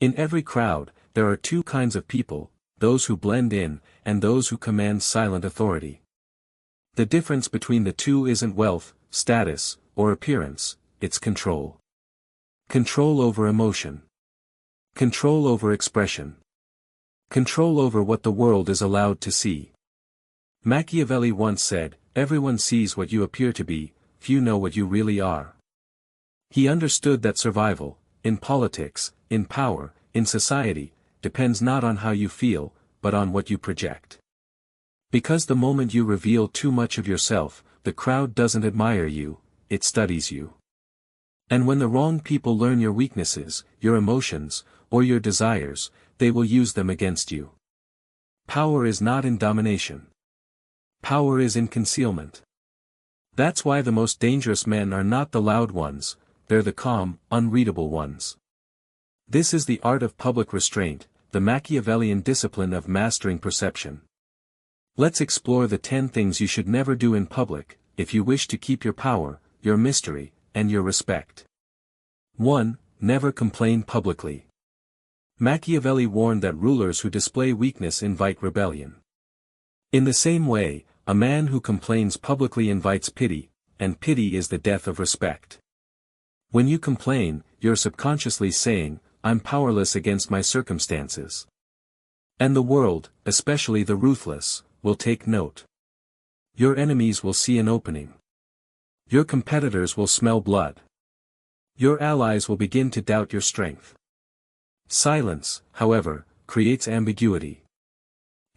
In every crowd, there are two kinds of people, those who blend in, and those who command silent authority. The difference between the two isn't wealth, status, or appearance, it's control. Control over emotion. Control over expression. Control over what the world is allowed to see. Machiavelli once said, "Everyone sees what you appear to be, few know what you really are." He understood that survival, in politics, in power, in society, depends not on how you feel, but on what you project. Because the moment you reveal too much of yourself, the crowd doesn't admire you, it studies you. And when the wrong people learn your weaknesses, your emotions, or your desires, they will use them against you. Power is not in domination. Power is in concealment. That's why the most dangerous men are not the loud ones, they're the calm, unreadable ones. This is the art of public restraint, the Machiavellian discipline of mastering perception. Let's explore the 10 things you should never do in public, if you wish to keep your power, your mystery, and your respect. 1. Never complain publicly. Machiavelli warned that rulers who display weakness invite rebellion. In the same way, a man who complains publicly invites pity, and pity is the death of respect. When you complain, you're subconsciously saying, "I'm powerless against my circumstances." And the world, especially the ruthless, will take note. Your enemies will see an opening. Your competitors will smell blood. Your allies will begin to doubt your strength. Silence, however, creates ambiguity.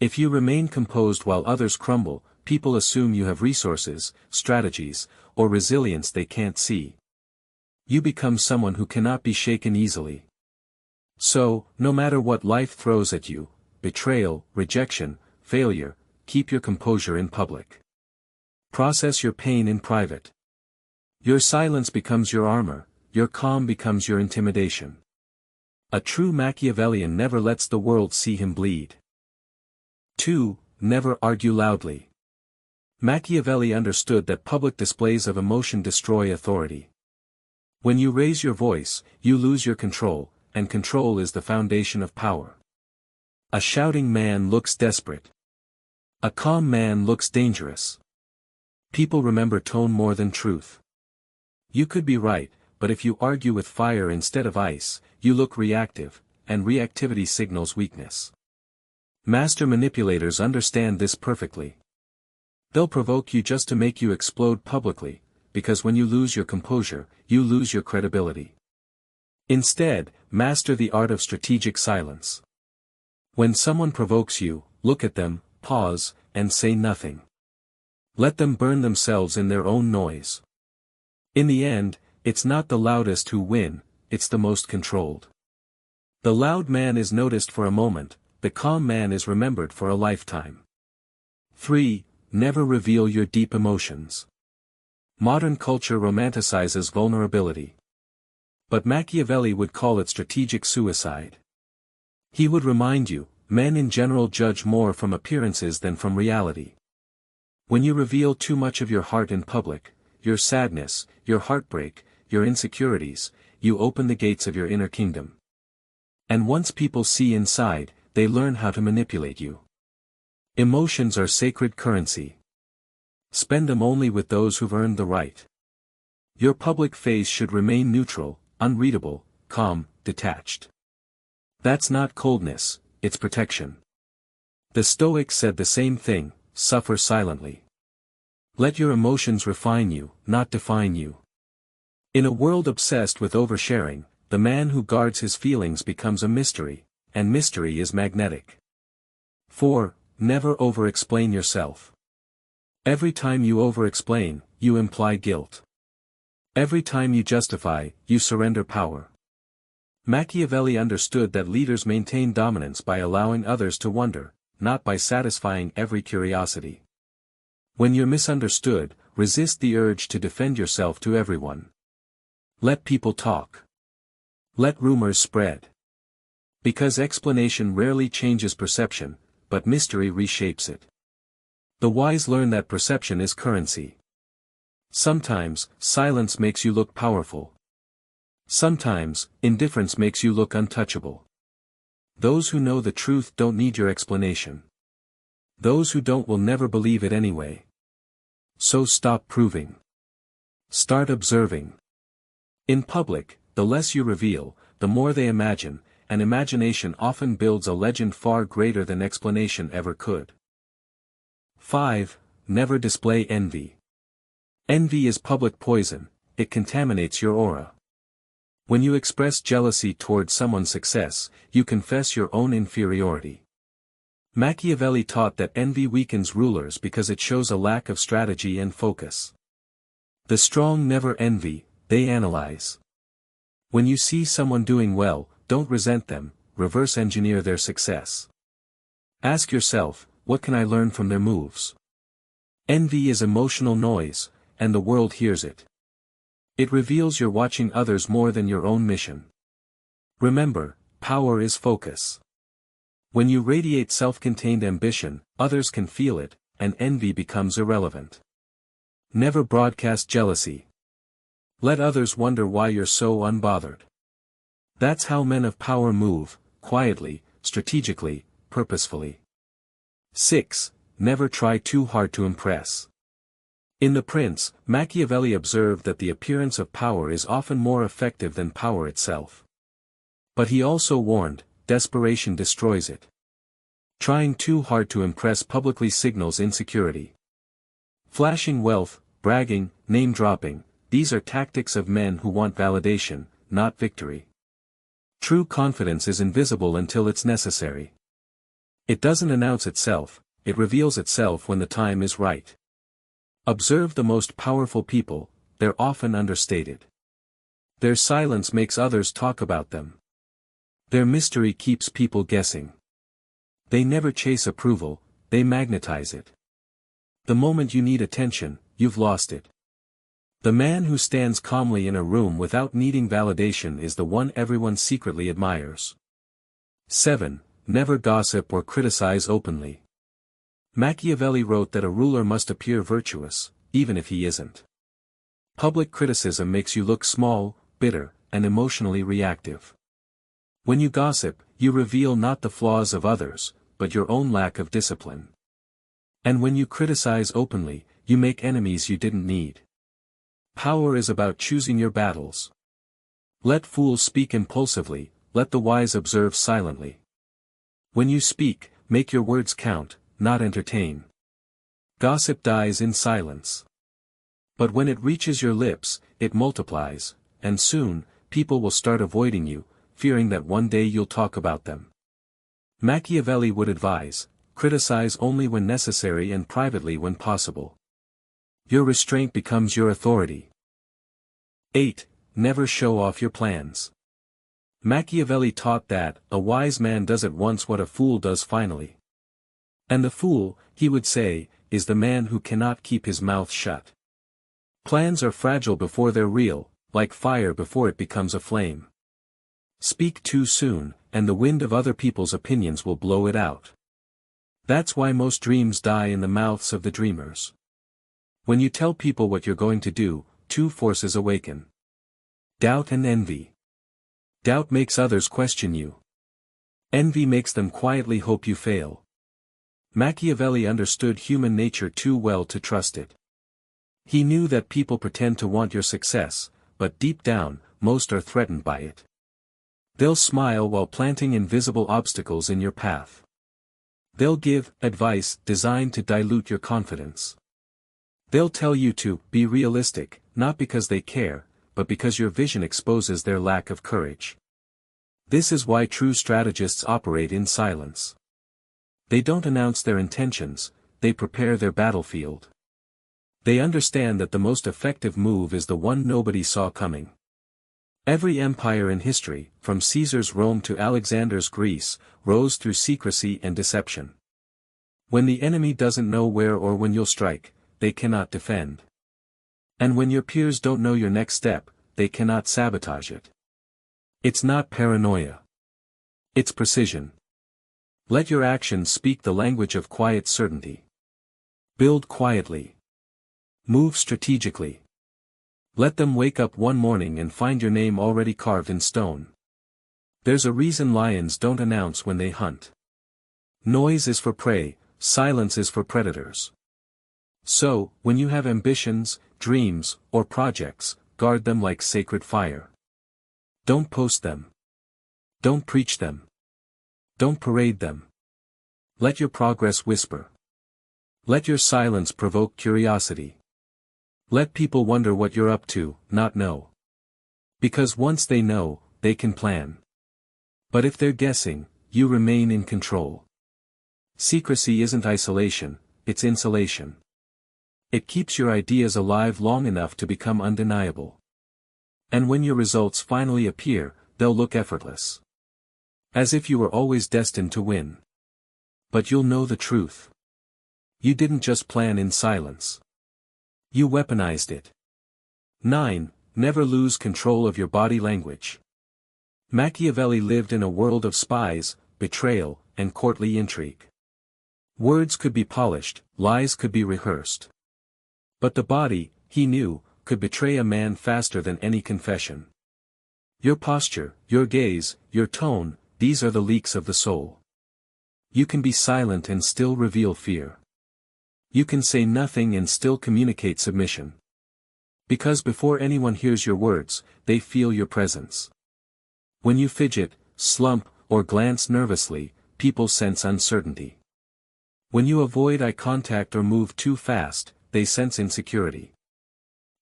If you remain composed while others crumble, people assume you have resources, strategies, or resilience they can't see. You become someone who cannot be shaken easily. So, no matter what life throws at you, betrayal, rejection, failure, keep your composure in public. Process your pain in private. Your silence becomes your armor, your calm becomes your intimidation. A true Machiavellian never lets the world see him bleed. 2. Never argue loudly. Machiavelli understood that public displays of emotion destroy authority. When you raise your voice, you lose your control, and control is the foundation of power. A shouting man looks desperate. A calm man looks dangerous. People remember tone more than truth. You could be right, but if you argue with fire instead of ice, you look reactive, and reactivity signals weakness. Master manipulators understand this perfectly. They'll provoke you just to make you explode publicly, because when you lose your composure, you lose your credibility. Instead, master the art of strategic silence. When someone provokes you, look at them, pause, and say nothing. Let them burn themselves in their own noise. In the end, it's not the loudest who win, it's the most controlled. The loud man is noticed for a moment, the calm man is remembered for a lifetime. 3. Never reveal your deep emotions. Modern culture romanticizes vulnerability. But Machiavelli would call it strategic suicide. He would remind you, men in general judge more from appearances than from reality. When you reveal too much of your heart in public, your sadness, your heartbreak, your insecurities, you open the gates of your inner kingdom. And once people see inside, they learn how to manipulate you. Emotions are sacred currency. Spend them only with those who've earned the right. Your public face should remain neutral, unreadable, calm, detached. That's not coldness, it's protection. The Stoics said the same thing, suffer silently. Let your emotions refine you, not define you. In a world obsessed with oversharing, the man who guards his feelings becomes a mystery, and mystery is magnetic. 4. Never over-explain yourself. Every time you over-explain, you imply guilt. Every time you justify, you surrender power. Machiavelli understood that leaders maintain dominance by allowing others to wonder, not by satisfying every curiosity. When you're misunderstood, resist the urge to defend yourself to everyone. Let people talk. Let rumors spread. Because explanation rarely changes perception, but mystery reshapes it. The wise learn that perception is currency. Sometimes, silence makes you look powerful. Sometimes, indifference makes you look untouchable. Those who know the truth don't need your explanation. Those who don't will never believe it anyway. So stop proving. Start observing. In public, the less you reveal, the more they imagine, and imagination often builds a legend far greater than explanation ever could. 5. Never display envy. Envy is public poison, it contaminates your aura. When you express jealousy toward someone's success, you confess your own inferiority. Machiavelli taught that envy weakens rulers because it shows a lack of strategy and focus. The strong never envy, they analyze. When you see someone doing well, don't resent them, reverse engineer their success. Ask yourself, what can I learn from their moves? Envy is emotional noise, and the world hears it. It reveals you're watching others more than your own mission. Remember, power is focus. When you radiate self-contained ambition, others can feel it, and envy becomes irrelevant. Never broadcast jealousy. Let others wonder why you're so unbothered. That's how men of power move, quietly, strategically, purposefully. 6. Never try too hard to impress. In The Prince, Machiavelli observed that the appearance of power is often more effective than power itself. But he also warned, desperation destroys it. Trying too hard to impress publicly signals insecurity. Flashing wealth, bragging, name-dropping, these are tactics of men who want validation, not victory. True confidence is invisible until it's necessary. It doesn't announce itself, it reveals itself when the time is right. Observe the most powerful people, they're often understated. Their silence makes others talk about them. Their mystery keeps people guessing. They never chase approval, they magnetize it. The moment you need attention, you've lost it. The man who stands calmly in a room without needing validation is the one everyone secretly admires. 7. Never gossip or criticize openly. Machiavelli wrote that a ruler must appear virtuous, even if he isn't. Public criticism makes you look small, bitter, and emotionally reactive. When you gossip, you reveal not the flaws of others, but your own lack of discipline. And when you criticize openly, you make enemies you didn't need. Power is about choosing your battles. Let fools speak impulsively, let the wise observe silently. When you speak, make your words count, not entertain. Gossip dies in silence. But when it reaches your lips, it multiplies, and soon, people will start avoiding you, fearing that one day you'll talk about them. Machiavelli would advise, criticize only when necessary and privately when possible. Your restraint becomes your authority. 8. Never show off your plans. Machiavelli taught that, a wise man does at once what a fool does finally. And the fool, he would say, is the man who cannot keep his mouth shut. Plans are fragile before they're real, like fire before it becomes a flame. Speak too soon, and the wind of other people's opinions will blow it out. That's why most dreams die in the mouths of the dreamers. When you tell people what you're going to do, two forces awaken. Doubt and envy. Doubt makes others question you. Envy makes them quietly hope you fail. Machiavelli understood human nature too well to trust it. He knew that people pretend to want your success, but deep down, most are threatened by it. They'll smile while planting invisible obstacles in your path. They'll give advice designed to dilute your confidence. They'll tell you to be realistic, not because they care, but because your vision exposes their lack of courage. This is why true strategists operate in silence. They don't announce their intentions, they prepare their battlefield. They understand that the most effective move is the one nobody saw coming. Every empire in history, from Caesar's Rome to Alexander's Greece, rose through secrecy and deception. When the enemy doesn't know where or when you'll strike, they cannot defend. And when your peers don't know your next step, they cannot sabotage it. It's not paranoia. It's precision. Let your actions speak the language of quiet certainty. Build quietly. Move strategically. Let them wake up one morning and find your name already carved in stone. There's a reason lions don't announce when they hunt. Noise is for prey, silence is for predators. So, when you have ambitions, dreams, or projects, guard them like sacred fire. Don't post them. Don't preach them. Don't parade them. Let your progress whisper. Let your silence provoke curiosity. Let people wonder what you're up to, not know. Because once they know, they can plan. But if they're guessing, you remain in control. Secrecy isn't isolation, it's insulation. It keeps your ideas alive long enough to become undeniable. And when your results finally appear, they'll look effortless. As if you were always destined to win. But you'll know the truth. You didn't just plan in silence. You weaponized it. 9. Never lose control of your body language. Machiavelli lived in a world of spies, betrayal, and courtly intrigue. Words could be polished, lies could be rehearsed. But the body, he knew, could betray a man faster than any confession. Your posture, your gaze, your tone, these are the leaks of the soul. You can be silent and still reveal fear. You can say nothing and still communicate submission. Because before anyone hears your words, they feel your presence. When you fidget, slump, or glance nervously, people sense uncertainty. When you avoid eye contact or move too fast, they sense insecurity.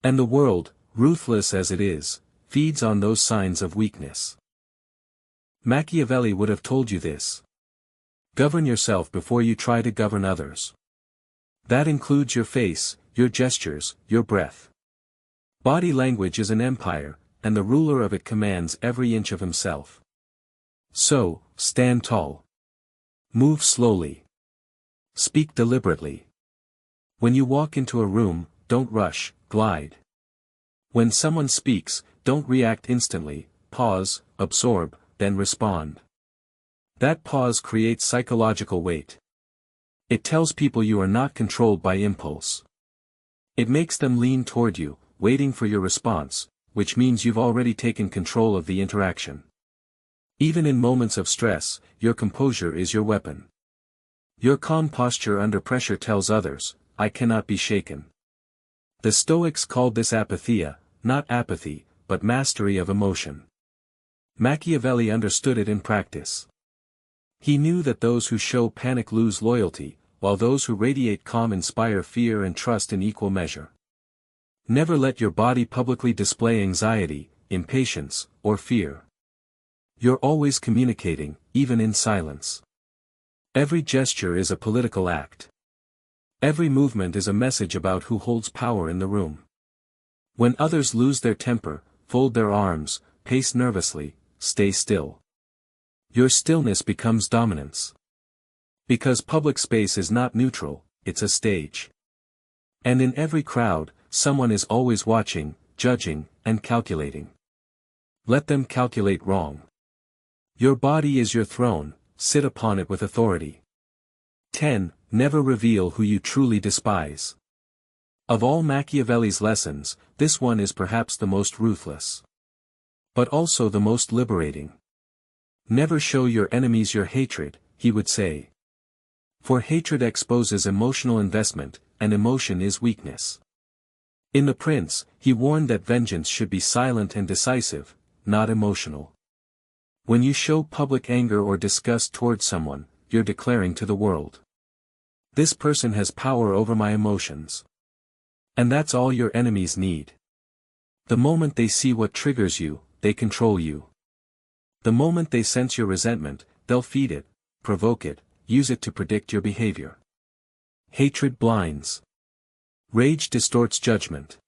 And the world, ruthless as it is, feeds on those signs of weakness. Machiavelli would have told you this. Govern yourself before you try to govern others. That includes your face, your gestures, your breath. Body language is an empire, and the ruler of it commands every inch of himself. So, stand tall. Move slowly. Speak deliberately. When you walk into a room, don't rush, glide. When someone speaks, don't react instantly, pause, absorb, then respond. That pause creates psychological weight. It tells people you are not controlled by impulse. It makes them lean toward you, waiting for your response, which means you've already taken control of the interaction. Even in moments of stress, your composure is your weapon. Your calm posture under pressure tells others, I cannot be shaken. The Stoics called this apatheia, not apathy, but mastery of emotion. Machiavelli understood it in practice. He knew that those who show panic lose loyalty, while those who radiate calm inspire fear and trust in equal measure. Never let your body publicly display anxiety, impatience, or fear. You're always communicating, even in silence. Every gesture is a political act. Every movement is a message about who holds power in the room. When others lose their temper, fold their arms, pace nervously, stay still. Your stillness becomes dominance. Because public space is not neutral, it's a stage. And in every crowd, someone is always watching, judging, and calculating. Let them calculate wrong. Your body is your throne, sit upon it with authority. 10. Never reveal who you truly despise. Of all Machiavelli's lessons, this one is perhaps the most ruthless. But also the most liberating. Never show your enemies your hatred, he would say. For hatred exposes emotional investment, and emotion is weakness. In The Prince, he warned that vengeance should be silent and decisive, not emotional. When you show public anger or disgust towards someone, you're declaring to the world. This person has power over my emotions. And that's all your enemies need. The moment they see what triggers you, they control you. The moment they sense your resentment, they'll feed it, provoke it, use it to predict your behavior. Hatred blinds. Rage distorts judgment.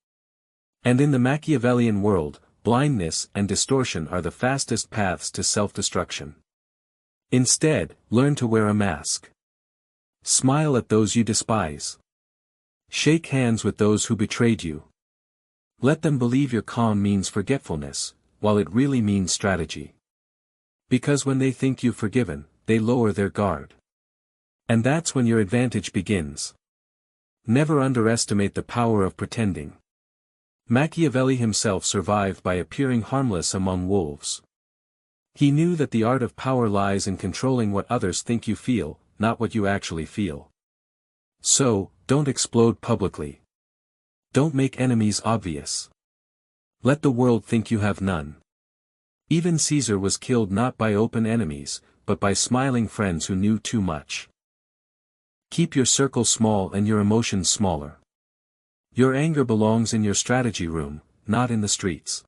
And in the Machiavellian world, blindness and distortion are the fastest paths to self-destruction. Instead, learn to wear a mask. Smile at those you despise. Shake hands with those who betrayed you. Let them believe your calm means forgetfulness, while it really means strategy. Because when they think you've forgiven, they lower their guard. And that's when your advantage begins. Never underestimate the power of pretending. Machiavelli himself survived by appearing harmless among wolves. He knew that the art of power lies in controlling what others think you feel, not what you actually feel. So, don't explode publicly. Don't make enemies obvious. Let the world think you have none. Even Caesar was killed not by open enemies, but by smiling friends who knew too much. Keep your circle small and your emotions smaller. Your anger belongs in your strategy room, not in the streets.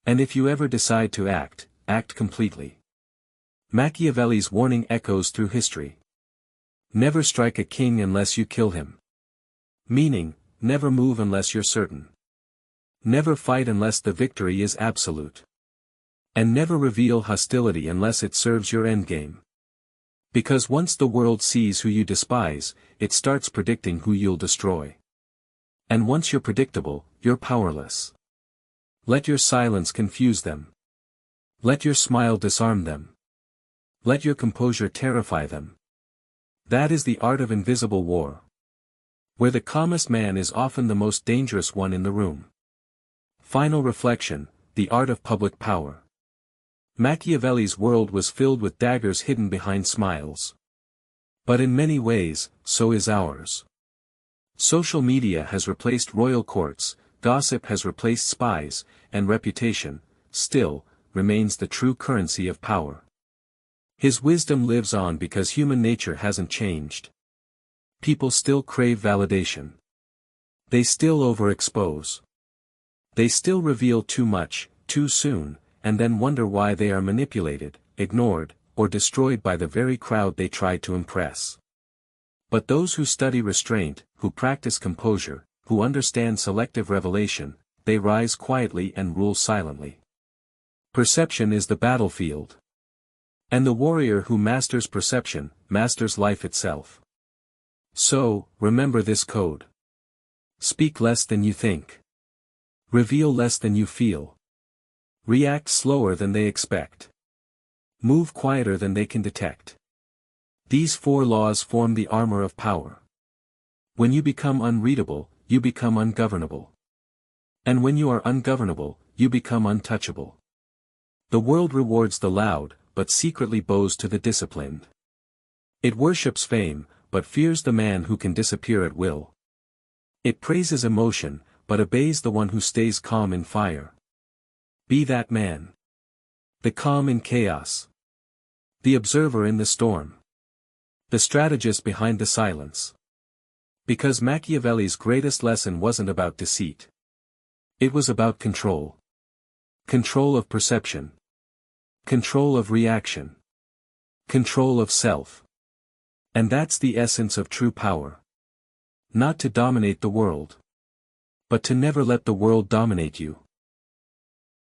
And if you ever decide to act, act completely. Machiavelli's warning echoes through history. Never strike a king unless you kill him. Meaning, never move unless you're certain. Never fight unless the victory is absolute. And never reveal hostility unless it serves your endgame. Because once the world sees who you despise, it starts predicting who you'll destroy. And once you're predictable, you're powerless. Let your silence confuse them. Let your smile disarm them. Let your composure terrify them. That is the art of invisible war. Where the calmest man is often the most dangerous one in the room. Final reflection, the art of public power. Machiavelli's world was filled with daggers hidden behind smiles. But in many ways, so is ours. Social media has replaced royal courts, gossip has replaced spies, and reputation, still, remains the true currency of power. His wisdom lives on because human nature hasn't changed. People still crave validation. They still overexpose. They still reveal too much, too soon, and then wonder why they are manipulated, ignored, or destroyed by the very crowd they tried to impress. But those who study restraint, who practice composure, who understand selective revelation, they rise quietly and rule silently. Perception is the battlefield. And the warrior who masters perception, masters life itself. So, remember this code. Speak less than you think. Reveal less than you feel. React slower than they expect. Move quieter than they can detect. These 4 laws form the armor of power. When you become unreadable, you become ungovernable. And when you are ungovernable, you become untouchable. The world rewards the loud, but secretly bows to the disciplined. It worships fame, but fears the man who can disappear at will. It praises emotion, but obeys the one who stays calm in fire. Be that man. The calm in chaos. The observer in the storm. The strategist behind the silence. Because Machiavelli's greatest lesson wasn't about deceit. It was about control. Control of perception. Control of reaction. Control of self. And that's the essence of true power. Not to dominate the world. But to never let the world dominate you.